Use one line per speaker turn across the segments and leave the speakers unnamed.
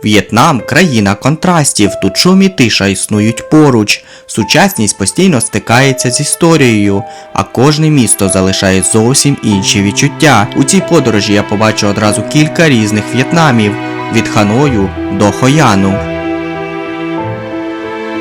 В'єтнам – країна контрастів, тут шум і тиша існують поруч, сучасність постійно стикається з історією, а кожне місто залишає зовсім інші відчуття. У цій подорожі я побачу одразу кілька різних В'єтнамів – від Ханою до Хояну.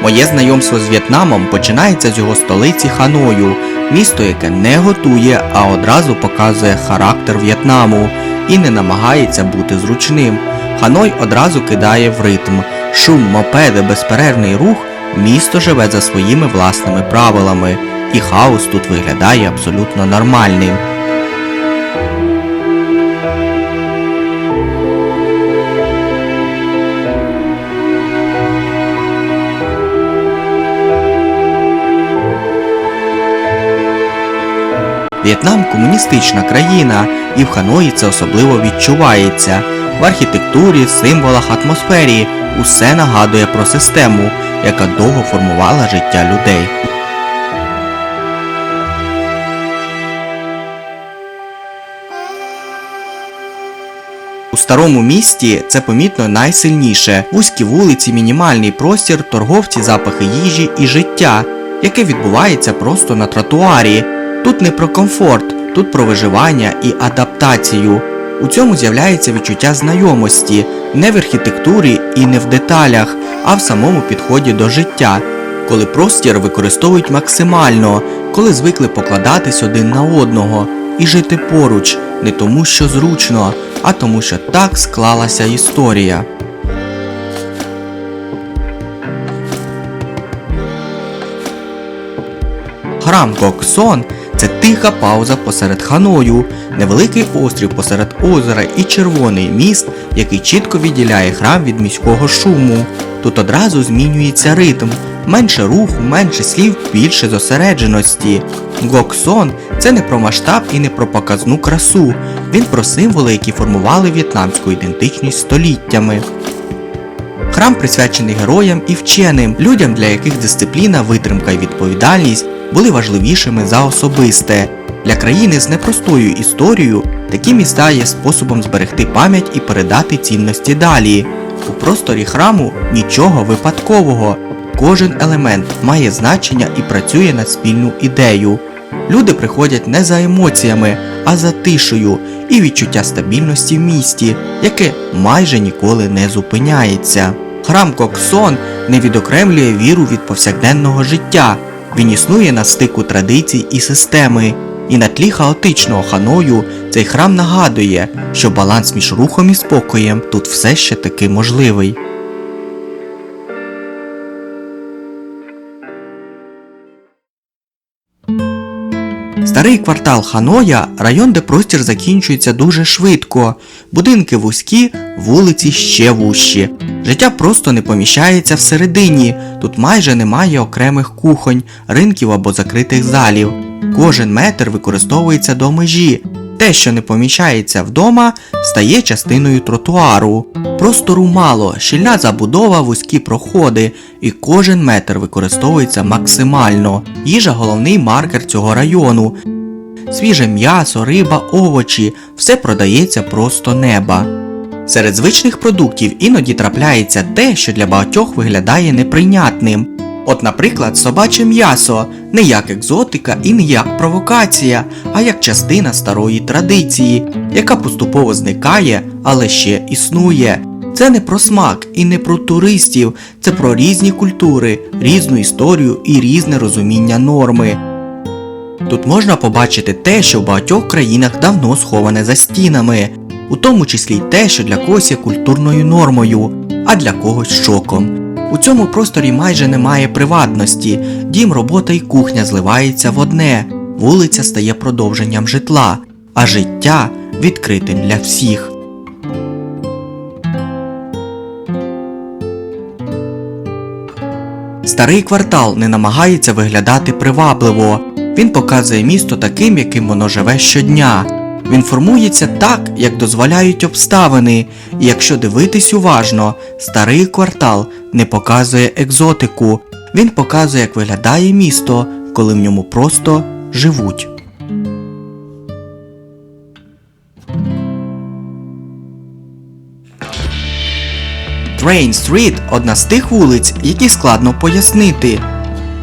Моє знайомство з В'єтнамом починається з його столиці Ханою, місто, яке не готує, а одразу показує характер В'єтнаму і не намагається бути зручним. Ханой одразу кидає в ритм. Шум, мопеди, безперервний рух, місто живе за своїми власними правилами, і хаос тут виглядає абсолютно нормальним. В'єтнам – комуністична країна, і в Ханої це особливо відчувається. В архітектурі, символах, атмосфері усе нагадує про систему, яка довго формувала життя людей. У старому місті це помітно найсильніше. Вузькі вулиці, мінімальний простір, торговці, запахи їжі і життя, яке відбувається просто на тротуарі. Тут не про комфорт, тут про виживання і адаптацію. У цьому з'являється відчуття знайомості, не в архітектурі і не в деталях, а в самому підході до життя, коли простір використовують максимально, коли звикли покладатись один на одного і жити поруч, не тому що зручно, а тому що так склалася історія. Храм Гоксон – це тиха пауза посеред Ханою, невеликий острів посеред озера і червоний міст, який чітко відділяє храм від міського шуму. Тут одразу змінюється ритм, менше руху, менше слів, більше зосередженості. Гоксон – це не про масштаб і не про показну красу, він про символи, які формували в'єтнамську ідентичність століттями. Храм присвячений героям і вченим, людям, для яких дисципліна, витримка і відповідальність були важливішими за особисте. Для країни з непростою історією такі міста є способом зберегти пам'ять і передати цінності далі. У просторі храму нічого випадкового. Кожен елемент має значення і працює на спільну ідею. Люди приходять не за емоціями, а за тишею і відчуття стабільності в місті, яке майже ніколи не зупиняється. Храм Гоксон не відокремлює віру від повсякденного життя. Він існує на стику традицій і системи. І на тлі хаотичного Ханою цей храм нагадує, що баланс між рухом і спокоєм тут все ще таки можливий. Старий квартал Ханоя – район, де простір закінчується дуже швидко. Будинки вузькі, вулиці ще вужчі. Життя просто не поміщається всередині. Тут майже немає окремих кухонь, ринків або закритих залів. Кожен метр використовується до межі. Те, що не поміщається вдома, стає частиною тротуару. Простору мало, щільна забудова, вузькі проходи, і кожен метр використовується максимально. Їжа – головний маркер цього району. Свіже м'ясо, риба, овочі – все продається просто неба. Серед звичних продуктів іноді трапляється те, що для багатьох виглядає неприйнятним. От, наприклад, собаче м'ясо – не як екзотика і не як провокація, а як частина старої традиції, яка поступово зникає, але ще існує. Це не про смак і не про туристів, це про різні культури, різну історію і різне розуміння норми. Тут можна побачити те, що в багатьох країнах давно сховане за стінами, у тому числі й те, що для когось є культурною нормою, а для когось шоком. У цьому просторі майже немає приватності, дім, робота і кухня зливаються в одне, вулиця стає продовженням житла, а життя відкритим для всіх. Старий квартал не намагається виглядати привабливо, він показує місто таким, яким воно живе щодня. Він формується так, як дозволяють обставини, і якщо дивитись уважно, старий квартал не показує екзотику, він показує, як виглядає місто, коли в ньому просто живуть. Train Street – одна з тих вулиць, які складно пояснити.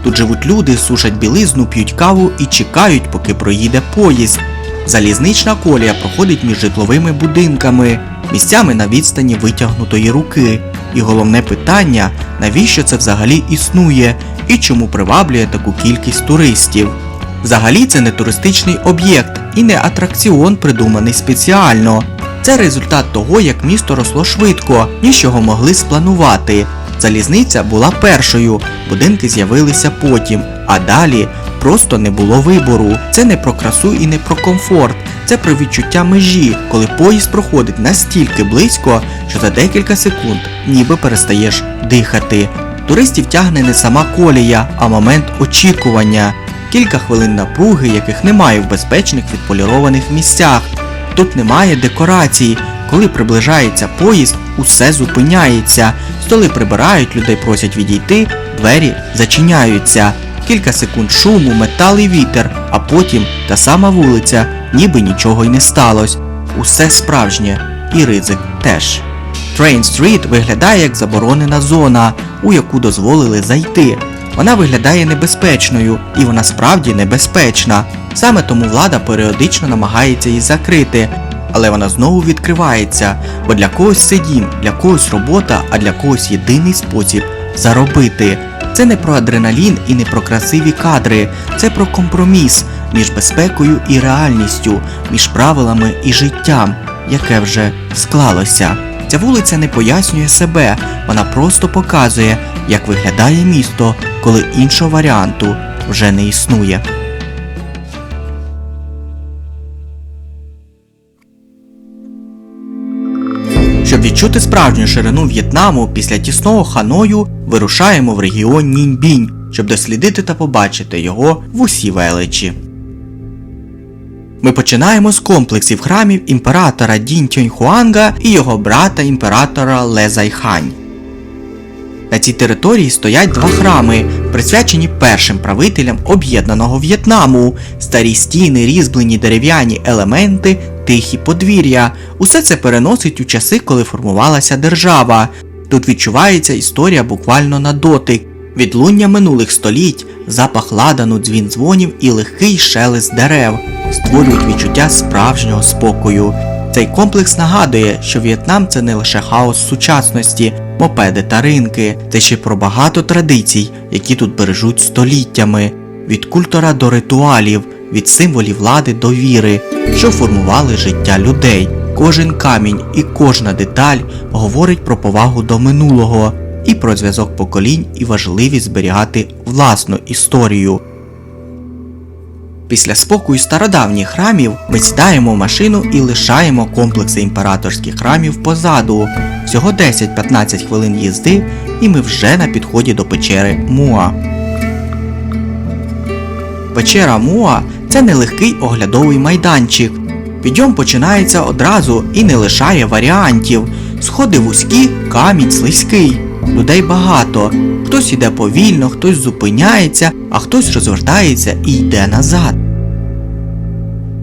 Тут живуть люди, сушать білизну, п'ють каву і чекають, поки проїде поїзд. Залізнична колія проходить між житловими будинками, місцями на відстані витягнутої руки. І головне питання – навіщо це взагалі існує і чому приваблює таку кількість туристів. Взагалі це не туристичний об'єкт і не атракціон, придуманий спеціально. Це результат того, як місто росло швидко, ніж його могли спланувати. Залізниця була першою, будинки з'явилися потім, а далі просто не було вибору. Це не про красу і не про комфорт, це про відчуття межі, коли поїзд проходить настільки близько, що за декілька секунд ніби перестаєш дихати. Туристів тягне не сама колія, а момент очікування. Кілька хвилин напруги, яких немає в безпечних відполірованих місцях. Тут немає декорацій. Коли приближається поїзд, усе зупиняється. Столи прибирають, людей просять відійти, двері зачиняються. Кілька секунд шуму, метал і вітер, а потім та сама вулиця, ніби нічого й не сталося. Усе справжнє. І ризик теж. Train Street виглядає як заборонена зона, у яку дозволили зайти. Вона виглядає небезпечною, і вона справді небезпечна. Саме тому влада періодично намагається її закрити. Але вона знову відкривається, бо для когось це дім, для когось робота, а для когось єдиний спосіб – заробити. Це не про адреналін і не про красиві кадри, це про компроміс між безпекою і реальністю, між правилами і життям, яке вже склалося. Ця вулиця не пояснює себе, вона просто показує, як виглядає місто, коли іншого варіанту вже не існує. Щоб відчути справжню ширину В'єтнаму, після тісного Ханою вирушаємо в регіон Нінь-Бінь, щоб дослідити та побачити його в усій величі. Ми починаємо з комплексів храмів імператора Дінь Тьоньхуанга і його брата імператора Ле Зайхань. На цій території стоять два храми, присвячені першим правителям об'єднаного В'єтнаму. Старі стіни, різьблені дерев'яні елементи, тихі подвір'я. Усе це переносить у часи, коли формувалася держава. Тут відчувається історія буквально на дотик. Відлуння минулих століть, запах ладану, дзвін дзвонів і легкий шелест дерев створюють відчуття справжнього спокою. Цей комплекс нагадує, що В'єтнам – це не лише хаос сучасності, мопеди та ринки. Це ще про багато традицій, які тут бережуть століттями. Від культура до ритуалів, від символів влади до віри, що формували життя людей. Кожен камінь і кожна деталь говорить про повагу до минулого і про зв'язок поколінь і важливість зберігати власну історію. Після спокою стародавніх храмів ми сідаємо в машину і лишаємо комплекси імператорських храмів позаду. Всього 10-15 хвилин їзди і ми вже на підході до печери Муа. Печера Муа – це нелегкий оглядовий майданчик. Підйом починається одразу і не лишає варіантів. Сходи вузькі, камінь слизький. Людей багато. Хтось іде повільно, хтось зупиняється, а хтось розвертається і йде назад.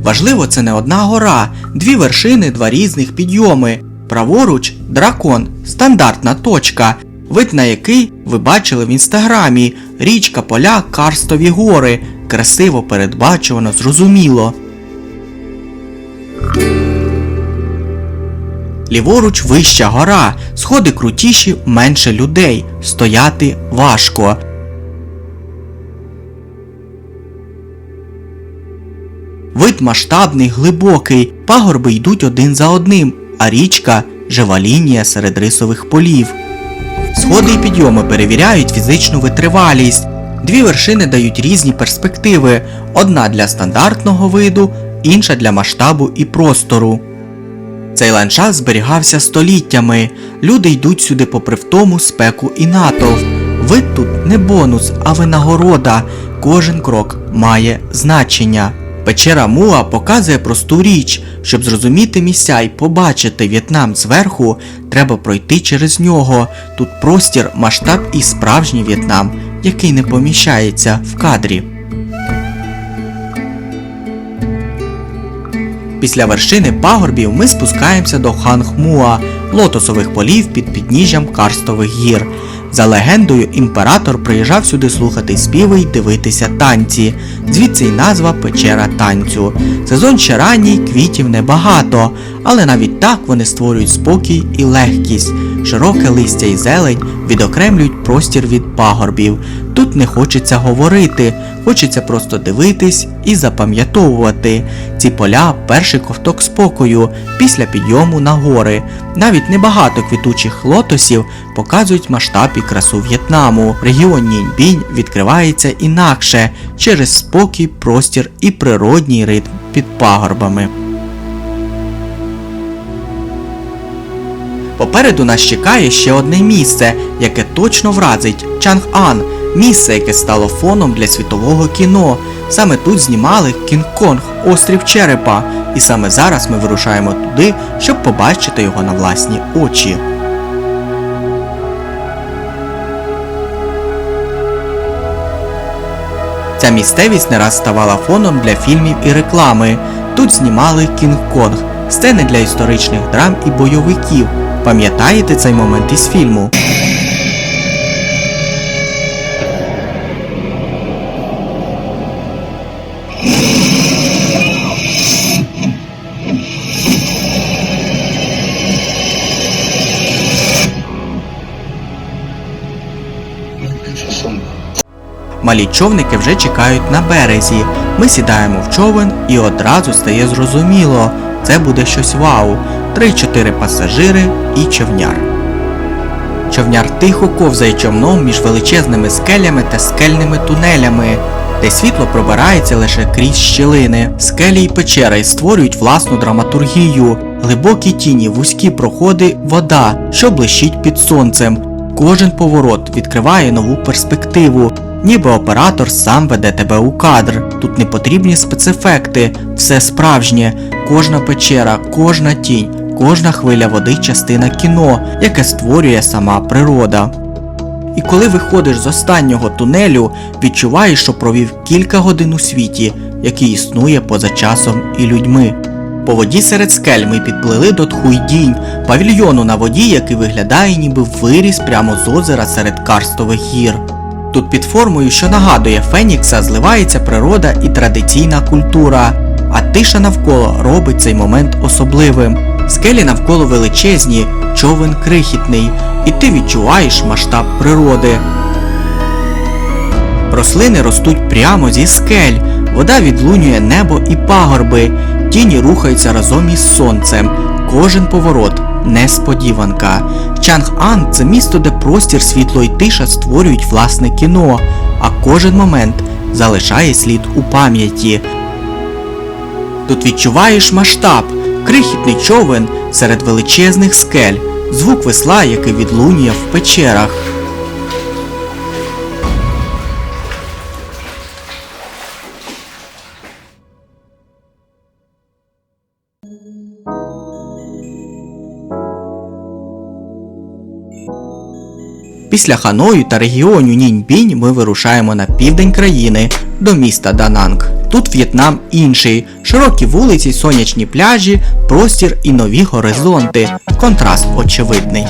Важливо, це не одна гора, дві вершини, два різних підйоми. Праворуч – дракон, стандартна точка, вид на який ви бачили в інстаграмі. Річка, поля, карстові гори. Красиво, передбачувано, зрозуміло. Ліворуч вища гора, сходи крутіші, менше людей, стояти важко. Вид масштабний, глибокий, пагорби йдуть один за одним, а річка – жива лінія серед рисових полів. Сходи і підйоми перевіряють фізичну витривалість. Дві вершини дають різні перспективи, одна для стандартного виду, інша для масштабу і простору. Цей ландшафт зберігався століттями, люди йдуть сюди попри втому, спеку і натовп. Вид тут не бонус, а винагорода, кожен крок має значення. Печера Муа показує просту річ, щоб зрозуміти місця і побачити В'єтнам зверху, треба пройти через нього. Тут простір, масштаб і справжній В'єтнам, який не поміщається в кадрі. Після вершини пагорбів ми спускаємося до Хангмуа, лотосових полів під підніжжям карстових гір. За легендою, імператор приїжджав сюди слухати співи й дивитися танці. Звідси й назва «Печера танцю». Сезон ще ранній, квітів небагато, але навіть так вони створюють спокій і легкість. Широке листя й зелень відокремлюють простір від пагорбів. Тут не хочеться говорити, хочеться просто дивитись і запам'ятовувати. Ці поля – перший ковток спокою після підйому на гори. Навіть небагато квітучих лотосів показують масштаб і красу В'єтнаму. Регіон Ніньбінь відкривається інакше через спокій, простір і природній ритм під пагорбами. Попереду нас чекає ще одне місце, яке точно вразить – Чанг'ан. Місце, яке стало фоном для світового кіно. Саме тут знімали «Кінг-Конг. Острів Черепа». І саме зараз ми вирушаємо туди, щоб побачити його на власні очі. Ця місцевість не раз ставала фоном для фільмів і реклами. Тут знімали «Кінг-Конг», сцени для історичних драм і бойовиків. Пам'ятаєте цей момент із фільму? Малі човники вже чекають на березі. Ми сідаємо в човен і одразу стає зрозуміло – це буде щось вау. 3-4 пасажири і човняр. Човняр тихо ковзає човном між величезними скелями та скельними тунелями, де світло пробирається лише крізь щілини. Скелі й печери створюють власну драматургію. Глибокі тіні, вузькі проходи, вода, що блищить під сонцем. Кожен поворот відкриває нову перспективу. Ніби оператор сам веде тебе у кадр. Тут не потрібні спецефекти, все справжнє. Кожна печера, кожна тінь, кожна хвиля води – частина кіно, яке створює сама природа. І коли виходиш з останнього тунелю, відчуваєш, що провів кілька годин у світі, який існує поза часом і людьми. По воді серед скель ми підплили до Тхуйдінь, павільйону на воді, який виглядає ніби виріс прямо з озера серед карстових гір. Тут під формою, що нагадує Фенікса, зливається природа і традиційна культура, а тиша навколо робить цей момент особливим. Скелі навколо величезні, човен крихітний, і ти відчуваєш масштаб природи. Рослини ростуть прямо зі скель, вода відлунює небо і пагорби, тіні рухаються разом із сонцем, кожен поворот – несподіванка. Чанг'ан – це місто, де простір, світло і тиша створюють власне кіно, а кожен момент залишає слід у пам'яті. Тут відчуваєш масштаб, крихітний човен серед величезних скель, звук весла, який відлунює в печерах. Після Ханою та регіону Ніньбінь ми вирушаємо на південь країни, до міста Дананг. Тут В'єтнам інший, широкі вулиці, сонячні пляжі, простір і нові горизонти. Контраст очевидний.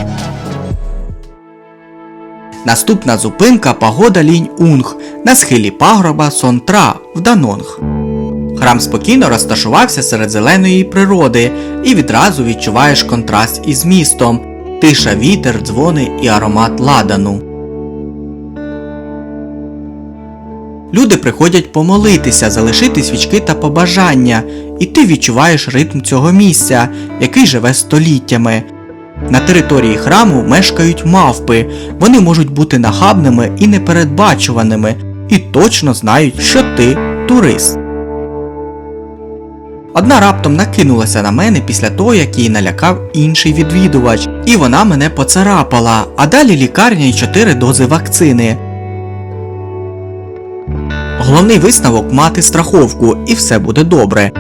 Наступна зупинка – пагода Лінь-Унг на схилі пагорба Сон-Тра в Данонг. Храм спокійно розташувався серед зеленої природи і відразу відчуваєш контраст із містом. Тиша, вітер, дзвони і аромат ладану. Люди приходять помолитися, залишити свічки та побажання, і ти відчуваєш ритм цього місця, який живе століттями. На території храму мешкають мавпи, вони можуть бути нахабними і непередбачуваними, і точно знають, що ти турист. Одна раптом накинулася на мене після того, як її налякав інший відвідувач, і вона мене поцарапала, а далі лікарня і 4 дози вакцини. Головний висновок – мати страховку, і все буде добре.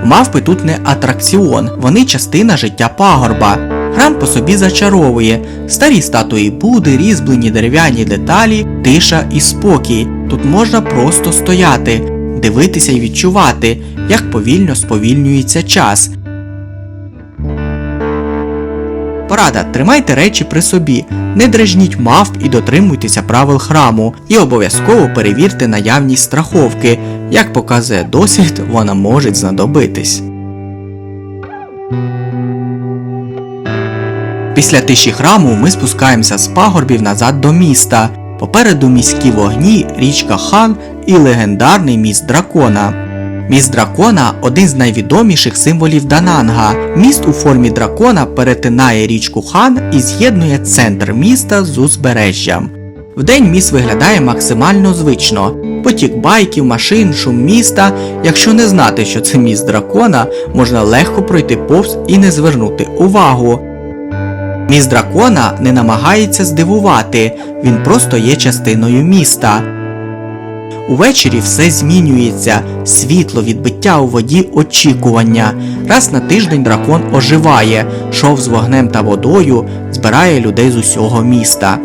Мавпи тут не атракціон, вони частина життя пагорба. Храм по собі зачаровує. Старі статуї Будди, різьблені дерев'яні деталі, тиша і спокій. Тут можна просто стояти, дивитися і відчувати, як повільно сповільнюється час. Порада: тримайте речі при собі, не дражніть мавп і дотримуйтеся правил храму. І обов'язково перевірте наявність страховки. Як показує досвід, вона може знадобитись. Після тиші храму ми спускаємося з пагорбів назад до міста. Попереду міські вогні, річка Хан і легендарний міст дракона. Міст дракона – один з найвідоміших символів Дананга. Міст у формі дракона перетинає річку Хан і з'єднує центр міста з узбережжям. Вдень міст виглядає максимально звично. Потік байків, машин, шум міста. Якщо не знати, що це міст дракона, можна легко пройти повз і не звернути увагу. Міст дракона не намагається здивувати, він просто є частиною міста. Увечері все змінюється, світло, відбиття у воді, очікування. Раз на тиждень дракон оживає, шов з вогнем та водою збирає людей з усього міста.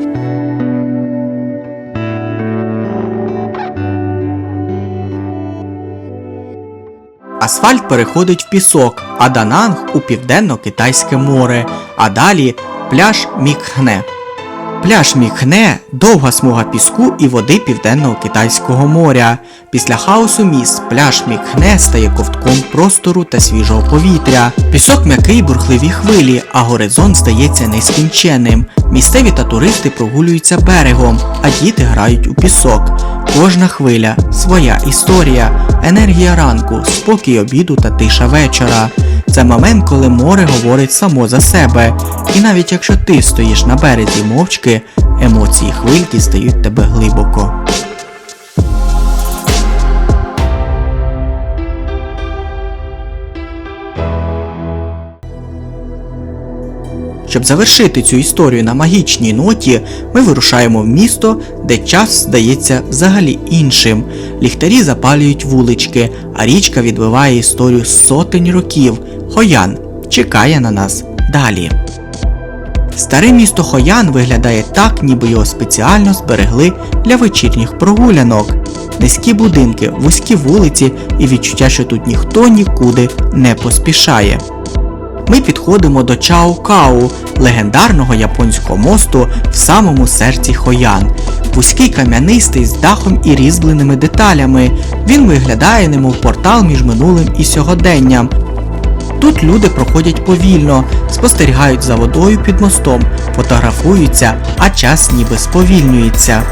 Асфальт переходить в пісок, а Дананг у Південно-Китайське море, а далі пляж Мікхне. Пляж Мікхне – довга смуга піску і води Південно-Китайського моря. Після хаосу міст пляж Мікхне стає ковтком простору та свіжого повітря. Пісок м'який, бурхливі хвилі, а горизонт здається нескінченним. Місцеві та туристи прогулюються берегом, а діти грають у пісок. Кожна хвиля – своя історія, енергія ранку, спокій обіду та тиша вечора. Це момент, коли море говорить само за себе. І навіть якщо ти стоїш на березі мовчки, емоції хвиль дістають тебе глибоко. Щоб завершити цю історію на магічній ноті, ми вирушаємо в місто, де час здається взагалі іншим. Ліхтарі запалюють вулички, а річка відбиває історію сотень років. Хоян чекає на нас далі. Старе місто Хоян виглядає так, ніби його спеціально зберегли для вечірніх прогулянок. Низькі будинки, вузькі вулиці і відчуття, що тут ніхто нікуди не поспішає. Ми підходимо до Чао-Кау, легендарного японського мосту в самому серці Хоян. Вузький кам'янистий з дахом і різьбленими деталями. Він виглядає немов портал між минулим і сьогоденням. Тут люди проходять повільно, спостерігають за водою під мостом, фотографуються, а час ніби сповільнюється.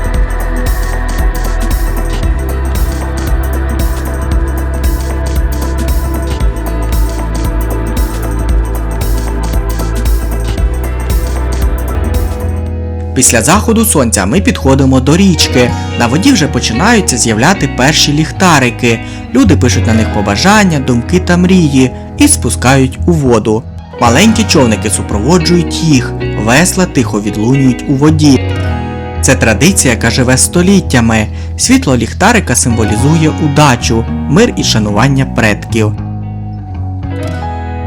Після заходу сонця ми підходимо до річки. На воді вже починаються з'являти перші ліхтарики. Люди пишуть на них побажання, думки та мрії і спускають у воду. Маленькі човники супроводжують їх, весла тихо відлунюють у воді. Це традиція, яка живе століттями. Світло ліхтарика символізує удачу, мир і шанування предків.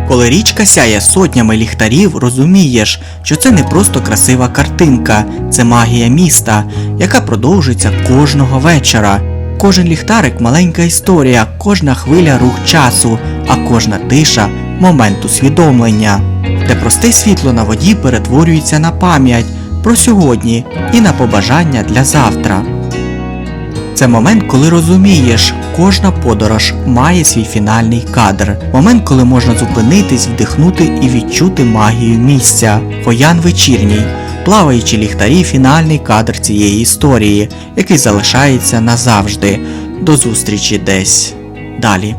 Коли річка сяє сотнями ліхтарів, розумієш, що це не просто красива картинка, це магія міста, яка продовжується кожного вечора. Кожен ліхтарик – маленька історія, кожна хвиля – рух часу, а кожна тиша – момент усвідомлення, де просте світло на воді перетворюється на пам'ять про сьогодні і на побажання для завтра. Це момент, коли розумієш, кожна подорож має свій фінальний кадр. Момент, коли можна зупинитись, вдихнути і відчути магію місця. Хоян вечірній. Плаваючі ліхтарі – фінальний кадр цієї історії, який залишається назавжди. До зустрічі десь далі.